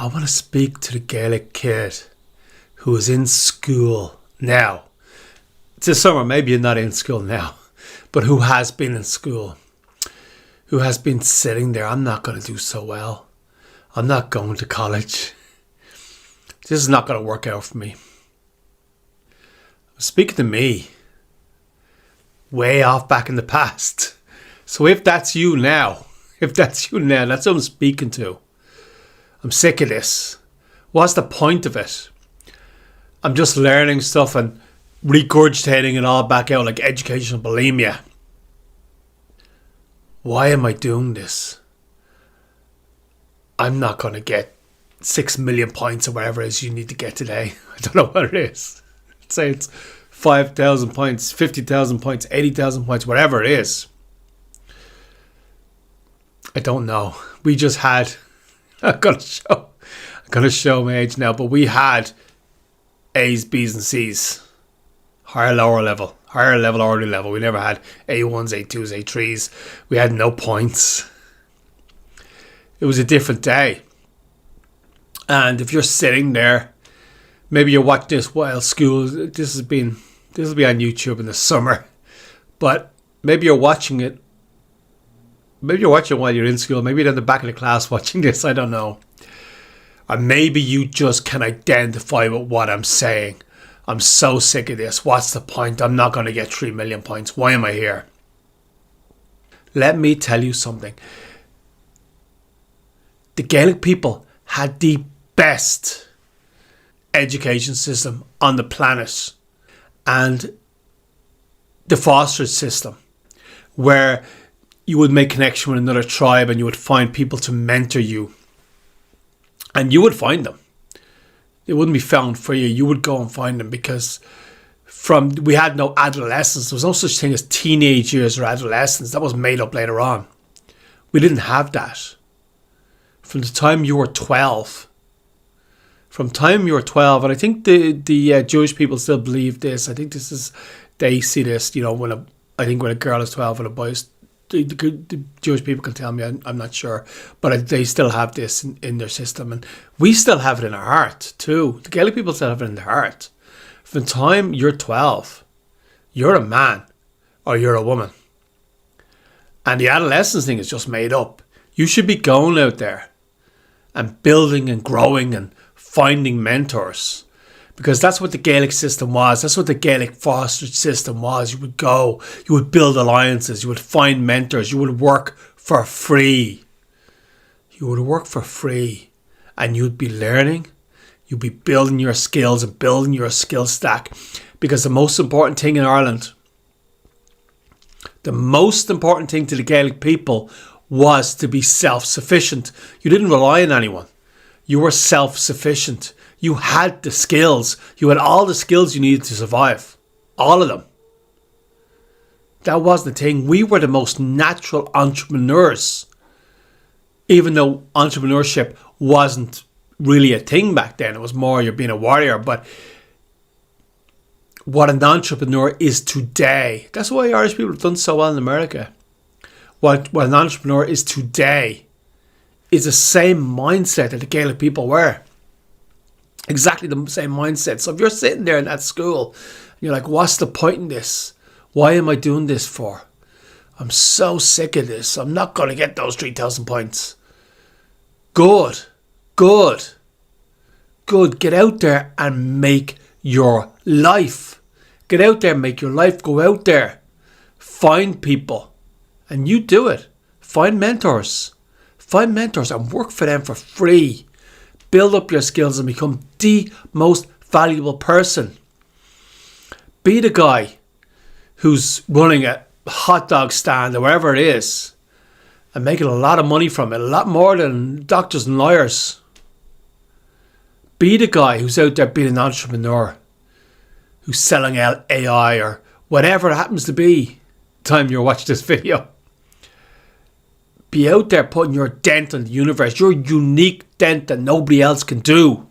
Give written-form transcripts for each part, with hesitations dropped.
I want to speak to the Gaelic kid who is in school now. This summer, maybe you're not in school now, but who has been in school, who has been sitting there. I'm not going to do so well. I'm not going to college. This is not going to work out for me. Speaking to me, way off back in the past. So if that's you now, that's who I'm speaking to. I'm sick of this. What's the point of it? I'm just learning stuff and regurgitating it all back out like educational bulimia. Why am I doing this? I'm not going to get 6 million points or whatever it is you need to get today. I don't know what it is. Say it's 5,000 points, 50,000 points, 80,000 points, whatever it is. I don't know. We just had, I'm going to show my age now, but we had A's, B's and C's. Higher, lower level, orderly level. We never had A1s, A2s, A3s. We had no points. It was a different day. And if you're sitting there, maybe you're watching this while school, this will be on YouTube in the summer. But maybe you're watching it. Maybe you're watching while you're in school. Maybe you're in the back of the class watching this. I don't know. Or maybe you just can identify with what I'm saying. I'm so sick of this. What's the point? I'm not going to get 3 million points. Why am I here? Let me tell you something. The Gaelic people had the best education system on the planet. And the fostered system, where you would make connection with another tribe and you would find people to mentor you. And you would find them. It wouldn't be found for you. You would go and find them because we had no adolescence. There was no such thing as teenage years or adolescence. That was made up later on. We didn't have that. From the time you were 12. And I think the Jewish people still believe this. I think they see this, when a girl is 12 and a boy is, the Jewish people can tell me, I'm not sure, but they still have this in their system, and we still have it in our heart too. The Gaelic people still have it in their heart. From the time you're 12, you're a man or you're a woman, and the adolescence thing is just made up. You should be going out there and building and growing and finding mentors. Because that's what the Gaelic system was. That's what the Gaelic fostered system was. You would go, you would build alliances, you would find mentors, you would work for free. And you'd be learning, you'd be building your skills and building your skill stack. Because the most important thing in Ireland, the most important thing to the Gaelic people was to be self-sufficient. You didn't rely on anyone. You were self-sufficient. You had the skills. You had all the skills you needed to survive. All of them. That was the thing. We were the most natural entrepreneurs. Even though entrepreneurship wasn't really a thing back then. It was more you're being a warrior. But what an entrepreneur is today. That's why Irish people have done so well in America. What an entrepreneur is today is the same mindset that the Gaelic people were. Exactly the same mindset. So if you're sitting there in that school, and you're like, what's the point in this? Why am I doing this for? I'm so sick of this. I'm not going to get those 3,000 points. Good. Get out there and make your life. Get out there and make your life. Go out there. Find people. And you do it. Find mentors. And work for them for free. Build up your skills and become the most valuable person. Be the guy who's running a hot dog stand or wherever it is and making a lot of money from it, a lot more than doctors and lawyers. Be the guy who's out there being an entrepreneur, who's selling AI or whatever it happens to be the time you're watching this video. Be out there putting your dent on the universe, your unique dent that nobody else can do.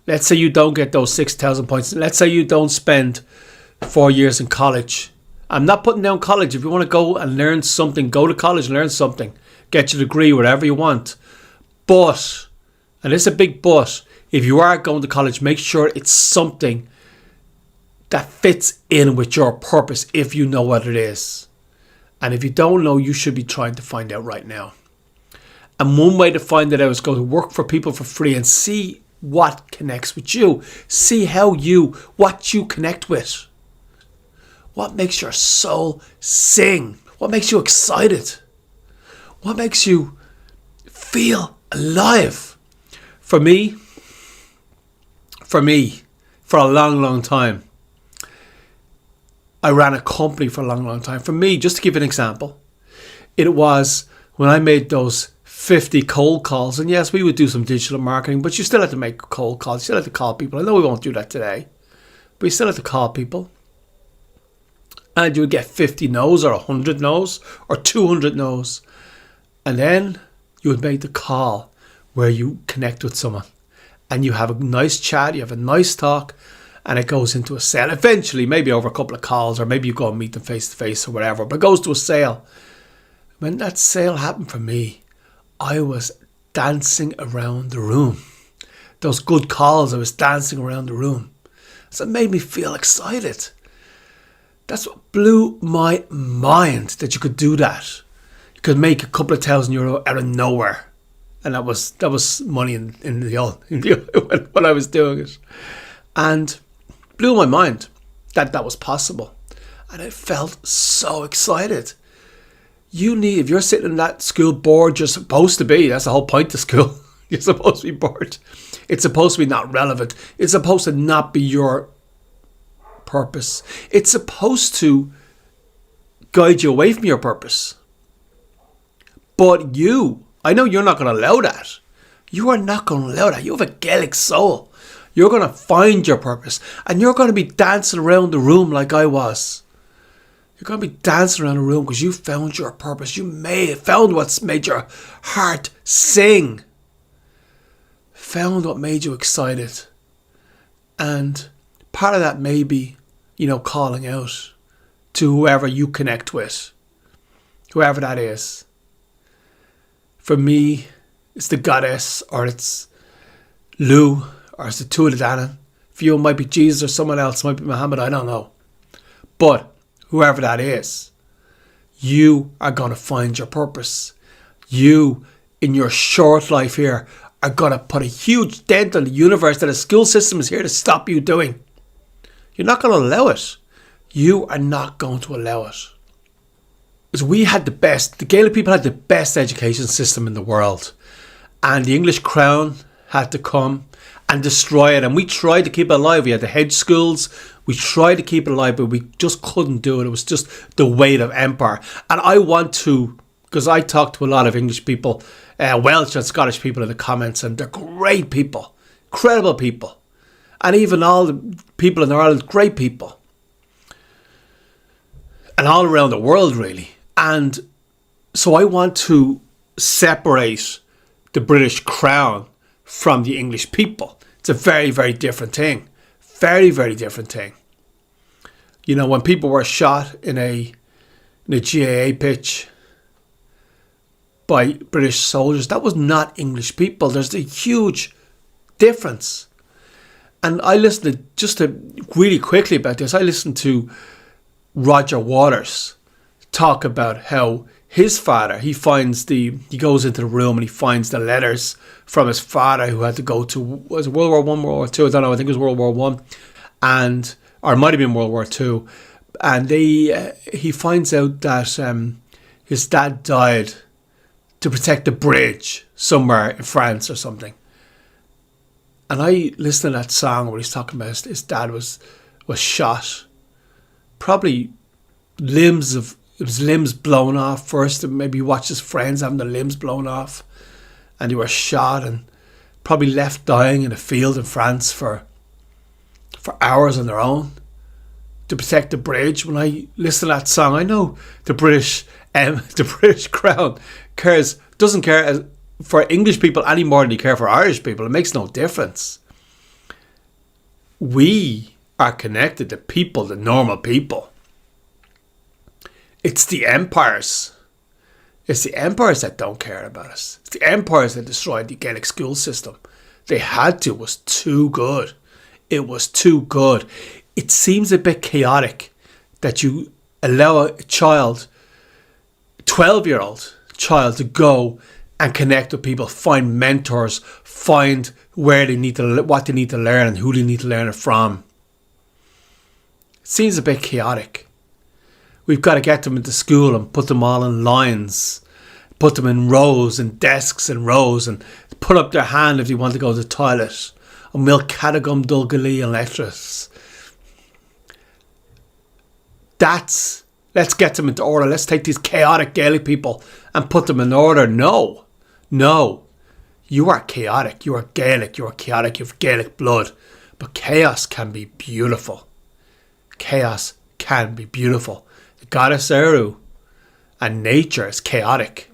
Let's say you don't get those 6,000 points. Let's say you don't spend 4 years in college. I'm not putting down college. If you want to go and learn something, go to college and learn something. Get your degree, whatever you want. But And it's a big but. If you are going to college, make sure it's something that fits in with your purpose if you know what it is. And if you don't know, you should be trying to find out right now. And one way to find it out is go to work for people for free and see what connects with you. See what you connect with. What makes your soul sing? What makes you excited? What makes you feel alive? For me, for a long, long time, I ran a company for a long, long time. For me, just to give an example, it was when I made those 50 cold calls. And yes, we would do some digital marketing, but you still had to make cold calls. You still had to call people. I know we won't do that today, but you still had to call people. And you would get 50 no's or 100 no's or 200 no's. And then you would make the call where you connect with someone. And you have a nice chat, you have a nice talk, and it goes into a sale. Eventually, maybe over a couple of calls, or maybe you go and meet them face to face or whatever, but it goes to a sale. When that sale happened for me, I was dancing around the room. Those good calls, I was dancing around the room. So it made me feel excited. That's what blew my mind, that you could do that. You could make a couple of €1,000 out of nowhere. And that was money in the old when I was doing it. And blew my mind that was possible. And I felt so excited. If you're sitting in that school board, you're supposed to be. That's the whole point of school. You're supposed to be bored. It's supposed to be not relevant. It's supposed to not be your purpose. It's supposed to guide you away from your purpose. But I know you're not going to allow that. You are not going to allow that. You have a Gaelic soul. You're going to find your purpose. And you're going to be dancing around the room like I was. You're going to be dancing around the room because you found your purpose. You found what's made your heart sing. Found what made you excited. And part of that may be, calling out to whoever you connect with. Whoever that is. For me, it's the goddess, or it's Lou, or it's the Tuatha De Danann. For you, it might be Jesus or someone else. It might be Muhammad, I don't know. But whoever that is, you are going to find your purpose. You, in your short life here, are going to put a huge dent on the universe that a school system is here to stop you doing. You're not going to allow it. You are not going to allow it. Because the Gaelic people had the best education system in the world. And the English crown had to come and destroy it. And we tried to keep it alive. We had the hedge schools. We tried to keep it alive, but we just couldn't do it. It was just the weight of empire. And I want to, because I talk to a lot of English people, Welsh and Scottish people in the comments, and they're great people, incredible people. And even all the people in Ireland, great people. And all around the world, really. And so I want to separate the British crown from the English people. It's a very, very different thing. Very, very different thing. When people were shot in a GAA pitch by British soldiers, that was not English people. There's a huge difference. And I listened really quickly about this, I listened to Roger Waters talk about how his father, he goes into the room and he finds the letters from his father who had to go to, was it World War One, World War Two? I don't know, I think it was World War One, or it might have been World War Two. And he finds out that his dad died to protect the bridge somewhere in France or something. And I listened to that song where he's talking about his dad was shot. Probably his limbs blown off first, and maybe he watched his friends having their limbs blown off, and they were shot and probably left dying in a field in France for hours on their own to protect the bridge. When I listen to that song, I know the British crown doesn't care for English people any more than they care for Irish people. It makes no difference. We are connected to people, the normal people. It's the empires. It's the empires that don't care about us. It's the empires that destroyed the Gaelic school system. They had to. It was too good. It was too good. It seems a bit chaotic that you allow a child, 12-year-old child, to go and connect with people, find mentors, find where they need to, what they need to learn and who they need to learn it from. It seems a bit chaotic. We've got to get them into school and put them all in lines, put them in rows and desks and rows, and put up their hand if they want to go to the toilet. And we'll catagum dulgali and letras. Let's get them into order. Let's take these chaotic Gaelic people and put them in order. No. You are chaotic. You are Gaelic. You are chaotic. You have Gaelic blood. But chaos can be beautiful. Chaos can be beautiful. The goddess Eru and nature is chaotic.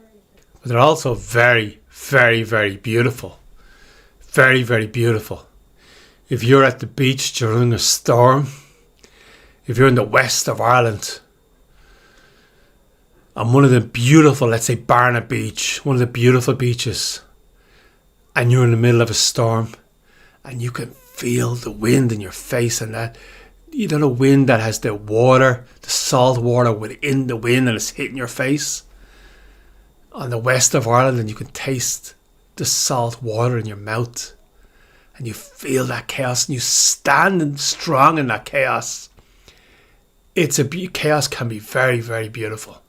But they're also very, very, very beautiful. Very, very beautiful. If you're at the beach during a storm, if you're in the west of Ireland, on one of the beautiful, let's say Barna Beach, one of the beautiful beaches, and you're in the middle of a storm, and you can feel the wind in your face, and that, you know, the wind that has the water, the salt water within the wind, and it's hitting your face. On the west of Ireland, and you can taste the salt water in your mouth, and you feel that chaos, and you stand strong in that chaos. Chaos can be very, very beautiful.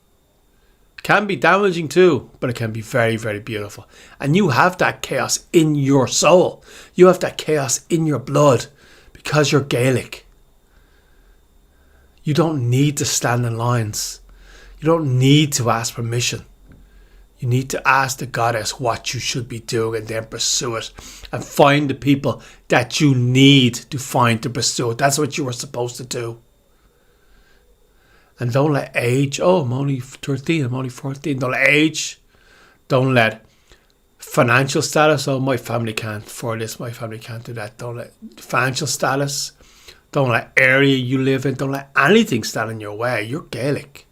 Can be damaging too, but it can be very, very beautiful. And you have that chaos in your soul. You have that chaos in your blood because you're Gaelic. You don't need to stand in lines. You don't need to ask permission. You need to ask the goddess what you should be doing and then pursue it. And find the people that you need to find to pursue it. That's what you were supposed to do. And don't let age, I'm only 13, I'm only 14. Don't let age, don't let financial status, my family can't afford this, my family can't do that. Don't let financial status, don't let area you live in, don't let anything stand in your way. You're Gaelic.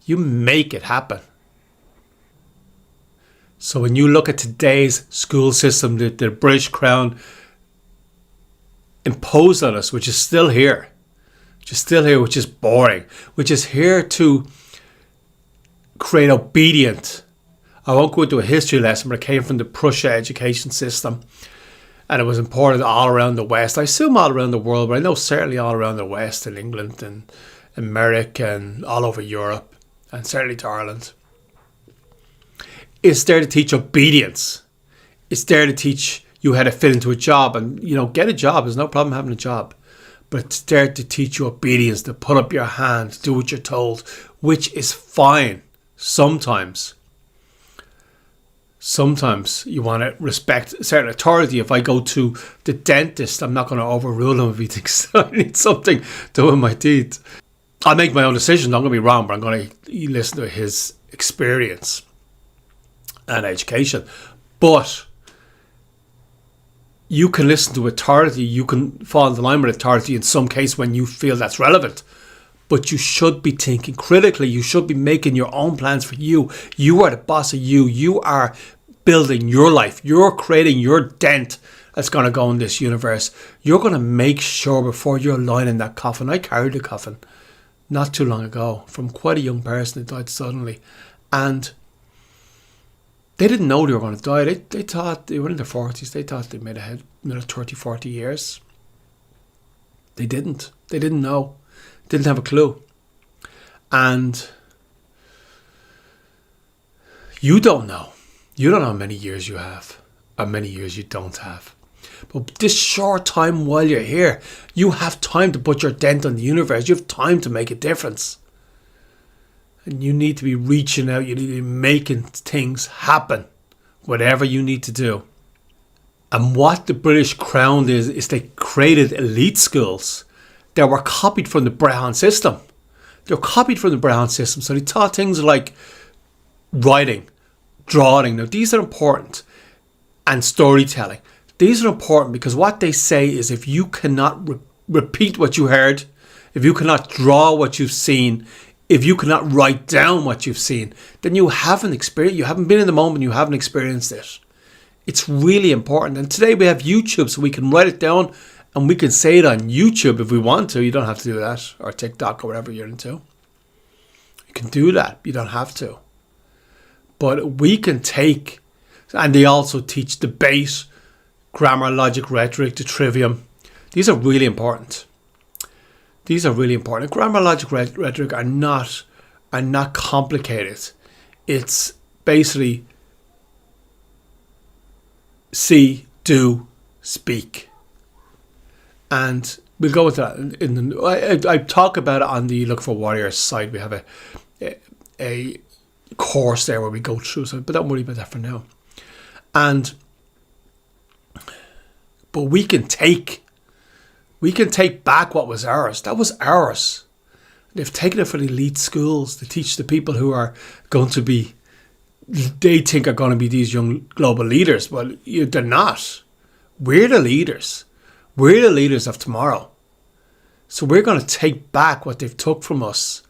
You make it happen. So when you look at today's school system that the British Crown imposed on us, which is still here, which is boring, which is here to create obedient. I won't go into a history lesson, but it came from the Prussia education system, and it was imported all around the West. I assume all around the world, but I know certainly all around the West, in England and America and all over Europe, and certainly to Ireland. It's there to teach obedience. It's there to teach you how to fit into a job, and get a job. There's no problem having a job. But it's there to teach you obedience, to put up your hand, to do what you're told, which is fine sometimes. Sometimes you want to respect a certain authority. If I go to the dentist, I'm not going to overrule him if he thinks I need something done with my teeth. I'll make my own decision, don't get me wrong, but I'm going to listen to his experience and education. But you can listen to authority, you can fall into line with authority in some case when you feel that's relevant. But you should be thinking critically. You should be making your own plans for you. You are the boss of you. You are building your life. You're creating your dent that's going to go in this universe. You're going to make sure before you're lying in that coffin. I carried a coffin not too long ago from quite a young person who died suddenly. And they didn't know they were going to die. They thought they were in their 40s. They thought they made ahead 30, 40 years. They didn't. They didn't know. Didn't have a clue. And you don't know. You don't know how many years you have, or many years you don't have. But this short time while you're here, you have time to put your dent on the universe. You have time to make a difference. And you need to be reaching out. You need to be making things happen. Whatever you need to do. And what the British Crown is they created elite schools that were copied from the Brown system. They were copied from the Brown system. So they taught things like writing, drawing. Now these are important. And storytelling. These are important because what they say is if you cannot repeat what you heard, if you cannot draw what you've seen, if you cannot write down what you've seen, then you haven't experienced, you haven't been in the moment, you haven't experienced it. It's really important. And today we have YouTube, so we can write it down and we can say it on YouTube if we want to. You don't have to do that, or TikTok or whatever you're into. You can do that. You don't have to. But we can take, and they also teach debate, grammar, logic, rhetoric, the trivium. These are really important. These are really important. Grammar, logic, rhetoric are not complicated. It's basically see, do, speak. And we'll go with that. I talk about it on the Look for Warriors site. We have a course there where we go through, so but don't worry about that for now. But we can take back what was ours. That was ours. They've taken it for the elite schools to teach the people who are going to be, they think are going to be these young global leaders. Well, they're not. We're the leaders. We're the leaders of tomorrow. So we're going to take back what they've took from us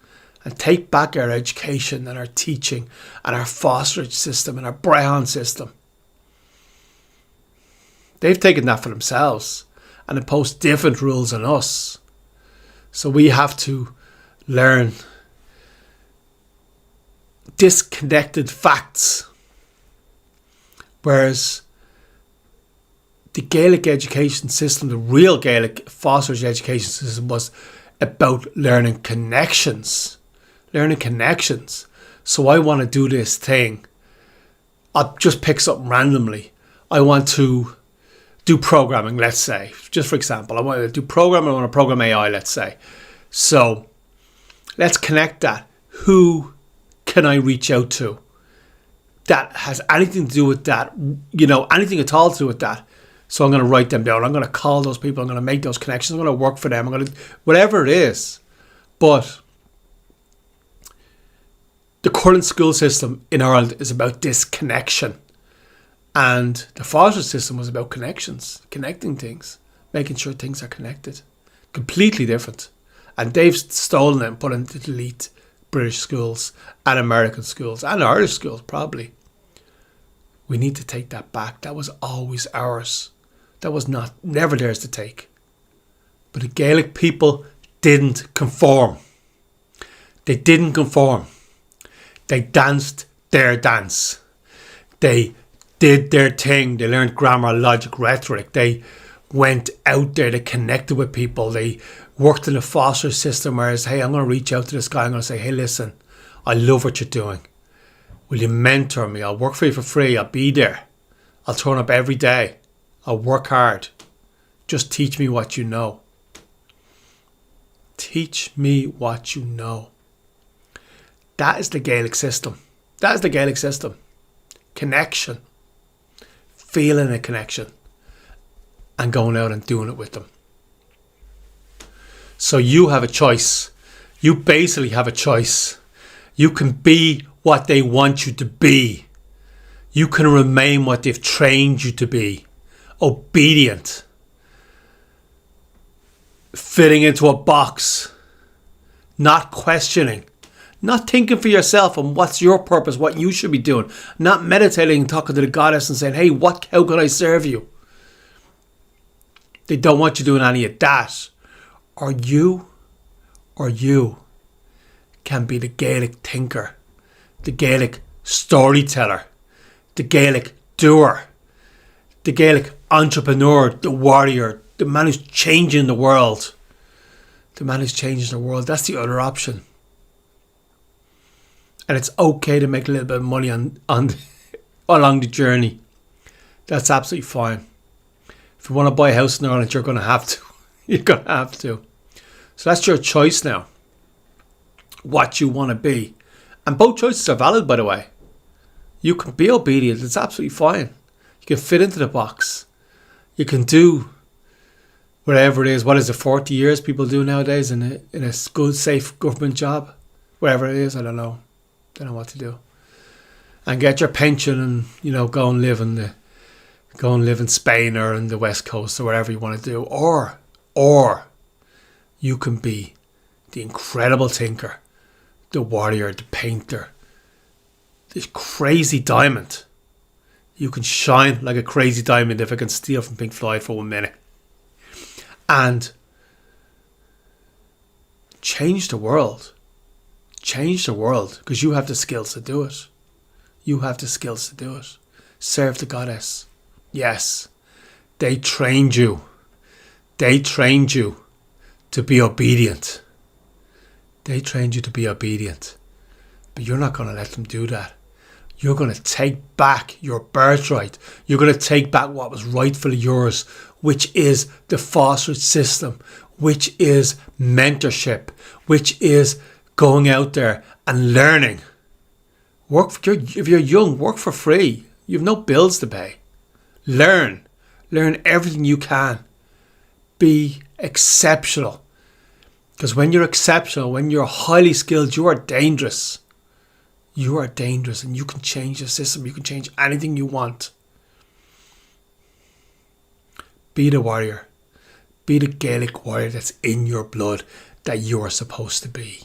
and take back our education and our teaching and our fosterage system and our Brown system. They've taken that for themselves and imposed different rules on us. So we have to learn disconnected facts. Whereas the Gaelic education system, the real Gaelic fosterage education system, was about learning connections. Learning connections. So I want to do this thing. I'll just pick something randomly. I want to do programming, let's say. Just for example, I want to do programming, I want to program AI, let's say. So let's connect that. Who can I reach out to that has anything to do with that, anything at all to do with that? So I'm going to write them down. I'm going to call those people. I'm going to make those connections. I'm going to work for them. I'm going to, whatever it is. But the current school system in Ireland is about disconnection. And the foster system was about connections, connecting things, making sure things are connected. Completely different. And they've stolen it and put it into the elite British schools and American schools and Irish schools probably. We need to take that back. That was always ours. That was never theirs to take. But the Gaelic people didn't conform. They didn't conform. They danced their dance. They did their thing. They learned grammar, logic, rhetoric. They went out there. They connected with people. They worked in the foster system, whereas, hey, I'm going to reach out to this guy. I'm going to say, hey, listen, I love what you're doing. Will you mentor me? I'll work for you for free. I'll be there. I'll turn up every day. I'll work hard. Just teach me what you know. Teach me what you know. That is the Gaelic system. That is the Gaelic system. Connection. Feeling a connection. And going out and doing it with them. So you have a choice. You basically have a choice. You can be what they want you to be. You can remain what they've trained you to be. Obedient. Fitting into a box. Not questioning. Not thinking for yourself and what's your purpose, what you should be doing. Not meditating and talking to the goddess and saying, hey, how can I serve you? They don't want you doing any of that. Or you can be the Gaelic thinker, the Gaelic storyteller, the Gaelic doer, the Gaelic entrepreneur, the warrior, the man who's changing the world. The man who's changing the world. That's the other option. And it's okay to make a little bit of money on along the journey. That's absolutely fine. If you want to buy a house in Ireland, you're going to have to. You're going to have to. So that's your choice now. What you want to be. And both choices are valid, by the way. You can be obedient. It's absolutely fine. You can fit into the box. You can do whatever it is. What is it, 40 years people do nowadays in a good, safe government job? Whatever it is, I don't know. Don't know what to do. And get your pension and, go and live in Spain or in the West Coast or wherever you want to do. Or you can be the incredible thinker, the warrior, the painter, this crazy diamond. You can shine like a crazy diamond if I can steal from Pink Floyd for 1 minute. And change the world. Change the world, because you have the skills to do it. You have the skills to do it. Serve the goddess. Yes, they trained you. They trained you to be obedient. They trained you to be obedient. But you're not going to let them do that. You're going to take back your birthright. You're going to take back what was rightfully yours, which is the fostered system, which is mentorship, which is going out there and learning. If you're young, work for free. You have no bills to pay. Learn everything you can. Be exceptional. Because when you're exceptional, when you're highly skilled, you are dangerous. You are dangerous, and you can change the system. You can change anything you want. Be the warrior. Be the Gaelic warrior that's in your blood, that you're supposed to be.